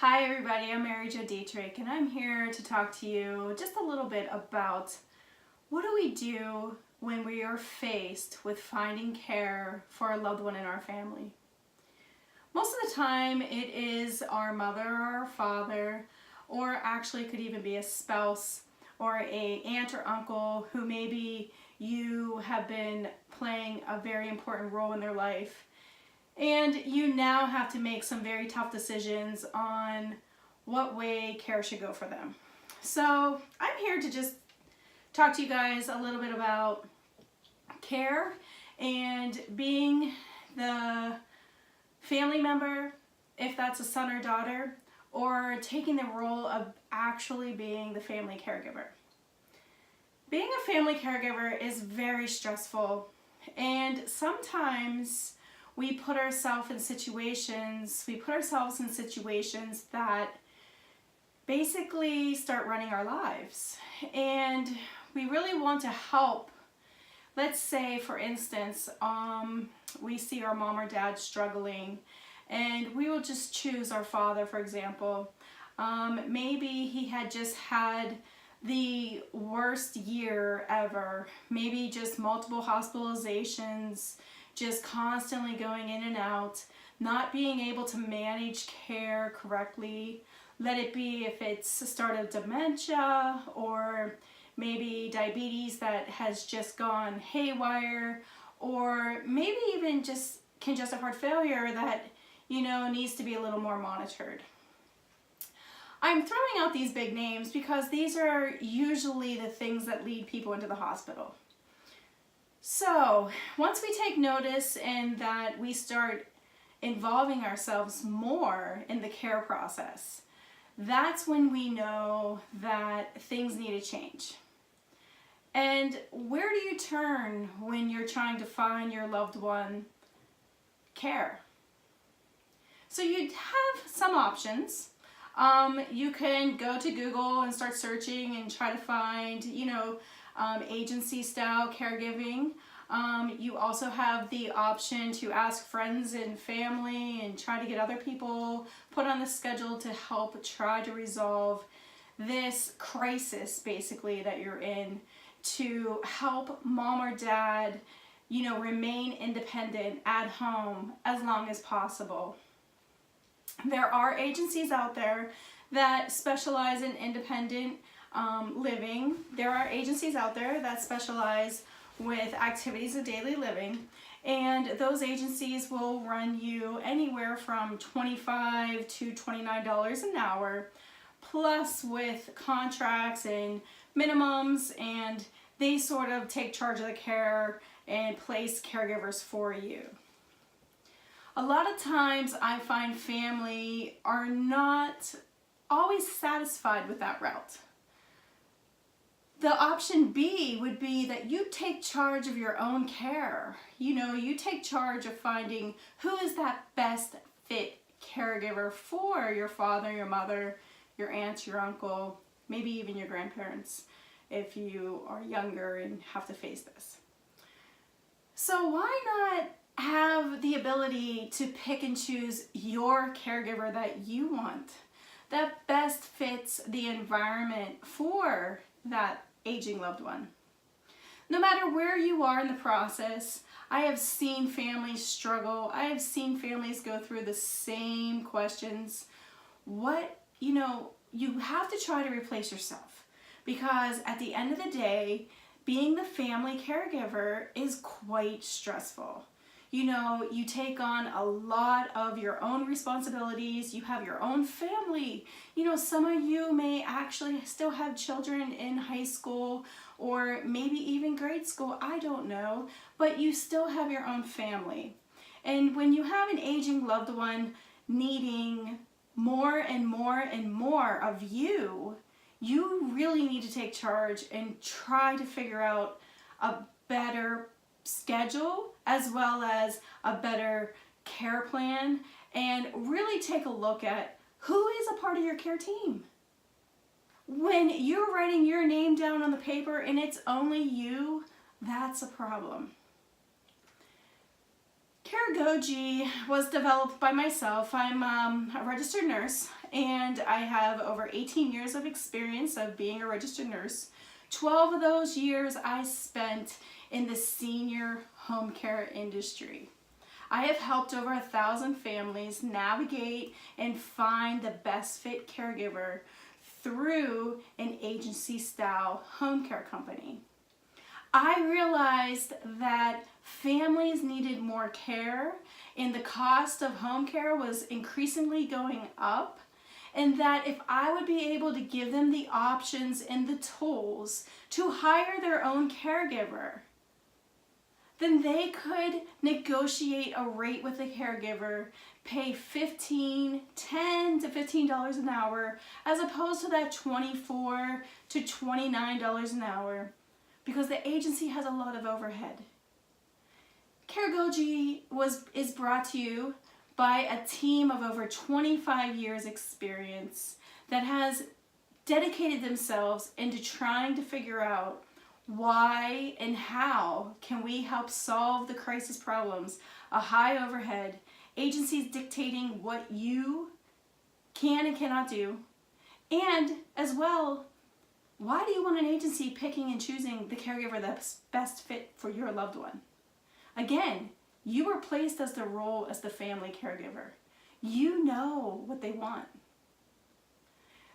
Hi everybody, I'm Mary Jo Dietrich and I'm here to talk to you just a little bit about what do we do when we are faced with finding care for a loved one in our family. Most of the time it is our mother or our father, or actually it could even be a spouse or a aunt or uncle who maybe you have been playing a very important role in their life. And you now have to make some very tough decisions on what way care should go for them. So I'm here to just talk to you guys a little bit about care and being the family member, if that's a son or daughter, or taking the role of actually being the family caregiver. Being a family caregiver is very stressful, and sometimes we put ourselves in situations that basically start running our lives. And we really want to help. Let's say, for instance, we see our mom or dad struggling, and we will just choose our father, for example. Maybe he had just had the worst year ever, maybe just multiple hospitalizations, just constantly going in and out, not being able to manage care correctly. Let it be if it's a start of dementia, or maybe diabetes that has just gone haywire, or maybe even just congestive heart failure that needs to be a little more monitored. I'm throwing out these big names because these are usually the things that lead people into the hospital. So once we take notice and that we start involving ourselves more in the care process, that's when we know that things need to change. And where do you turn when you're trying to find your loved one care? So you have some options. You can go to Google and start searching and try to find, agency style caregiving. You also have the option to ask friends and family and try to get other people put on the schedule to help try to resolve this crisis basically that you're in, to help mom or dad, remain independent at home as long as possible. There are agencies out there that specialize in independent living. There are agencies out there that specialize with activities of daily living, and those agencies will run you anywhere from $25 to $29 an hour, plus with contracts and minimums, and they sort of take charge of the care and place caregivers for you. A lot of times I find family are not always satisfied with that route. The option B would be that you take charge of your own care. You take charge of finding who is that best fit caregiver for your father, your mother, your aunt, your uncle, maybe even your grandparents if you are younger and have to face this. So why not have the ability to pick and choose your caregiver that you want, that best fits the environment for that aging loved one? No matter where you are in the process, I have seen families struggle. I have seen families go through the same questions. You have to try to replace yourself, because at the end of the day, being the family caregiver is quite stressful. You take on a lot of your own responsibilities. You have your own family. Some of you may actually still have children in high school or maybe even grade school. I don't know, but you still have your own family. And when you have an aging loved one needing more and more and more of you, you really need to take charge and try to figure out a better schedule as well as a better care plan, and really take a look at who is a part of your care team. When you're writing your name down on the paper and it's only you, that's a problem. Caregogi was developed by myself. I'm a registered nurse, and I have over 18 years of experience of being a registered nurse. 12 of those years I spent in the senior home care industry. I have helped over 1,000 families navigate and find the best fit caregiver through an agency style home care company. I realized that families needed more care and the cost of home care was increasingly going up, and that if I would be able to give them the options and the tools to hire their own caregiver, then they could negotiate a rate with a caregiver, pay $10 to $15 an hour, as opposed to that $24 to $29 an hour, because the agency has a lot of overhead. Caregogi is brought to you by a team of over 25 years experience that has dedicated themselves into trying to figure out why and how can we help solve the crisis problems, a high overhead, agencies dictating what you can and cannot do, and as well, why do you want an agency picking and choosing the caregiver that's best fit for your loved one? Again, you were placed as the role as the family caregiver. You know what they want.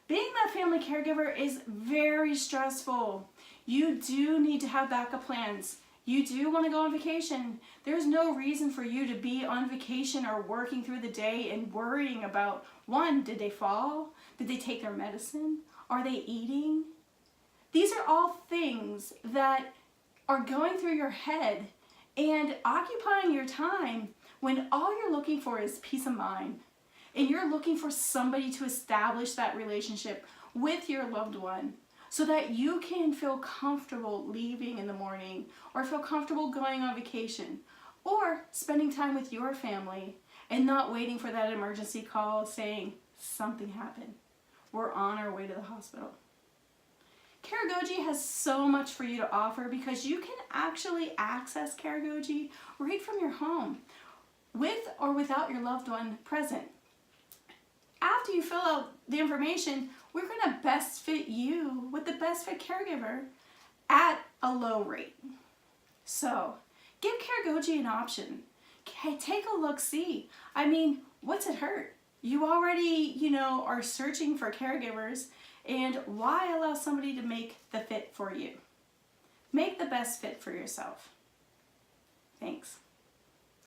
Being that family caregiver is very stressful. You do need to have backup plans. You do want to go on vacation. There's no reason for you to be on vacation or working through the day and worrying about, one, did they fall? Did they take their medicine? Are they eating? These are all things that are going through your head and occupying your time when all you're looking for is peace of mind. And you're looking for somebody to establish that relationship with your loved one so that you can feel comfortable leaving in the morning or feel comfortable going on vacation or spending time with your family and not waiting for that emergency call saying something happened. We're on our way to the hospital. Caregogi has so much for you to offer because you can actually access Caregogi right from your home with or without your loved one present. After you fill out the information, we're going to best fit you with the best fit caregiver at a low rate. So give Caregogi an option. Okay, take a look, see. I mean, what's it hurt? You already, are searching for caregivers, and why allow somebody to make the fit for you? Make the best fit for yourself. Thanks.